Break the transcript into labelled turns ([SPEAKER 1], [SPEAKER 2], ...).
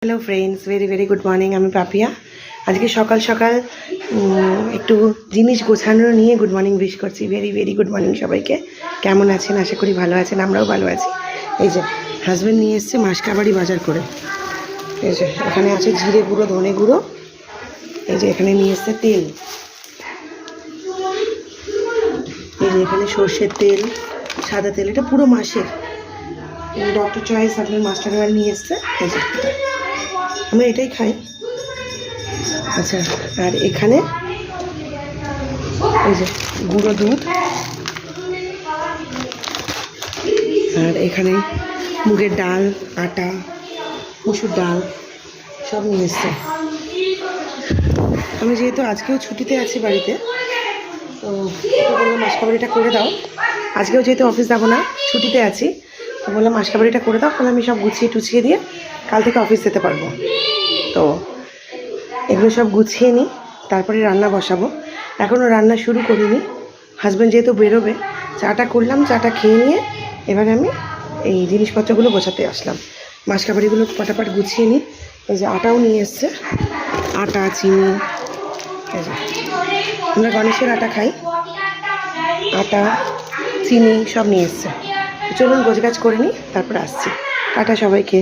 [SPEAKER 1] Hello friends, very very good morning. আমি পাপিয়া। আজকে সকাল সকাল একটু জিনিস গোছানো নিয়ে গুড মর্নিং উইশ করছি। ভেরি ভেরি গুড মর্নিং সবাইকে। কেমন আছেন? আশা করি ভালো আছেন, আমরাও ভালো আছি। এই যে হাজব্যান্ড নিয়ে এসছে মাসকাবাড়ি বাজার করে। এই যে এখানে আছে জিরে গুঁড়ো, ধনে গুঁড়ো। এই যে এখানে নিয়ে এসছে তেল। এই যে এখানে সর্ষের তেল, সাদা তেল, এটা পুরো মাসের। ডক্টর চয়েস আপনার মাস্টার অয়েল নিয়ে এসছে। এই যে আমরা এটাই খাই। আচ্ছা, আর এখানে এই যে গুঁড়ো দুধ, আর এখানে মুগের ডাল, আটা, মসুর ডাল সব নিয়ে এসছে। আমি যেহেতু আজকেও ছুটিতে আছি বাড়িতে, তো বললাম মাসকাবাড়িটা করে দাও। আজকেও যেহেতু অফিস যাবো না, ছুটিতে আছি, তো বললাম মাসকাবাড়িটা করে দাও, তাহলে আমি সব গুছিয়ে টুছিয়ে দিয়ে কাল থেকে অফিস যেতে পারবো। তো এগুলো সব গুছিয়ে নিই, তারপরে রান্না বসাবো। এখনও রান্না শুরু করিনি। হাজব্যান্ড যেহেতু বেরোবে, চাটা করলাম, চাটা খেয়ে নিয়ে এবারে আমি এই জিনিসপত্রগুলো গোছাতে আসলাম। মাসকাবাড়িগুলো ফটাফট গুছিয়ে নিই। এই যে আটাও নিয়ে এসছে, আটা, চিনি। এই যে আমরা গণেশের আটা খাই, আটা, চিনি সব নিয়ে এসছে। চলুন গোছগাছ করে নিই, তারপর আসছি। টাটা সবাইকে।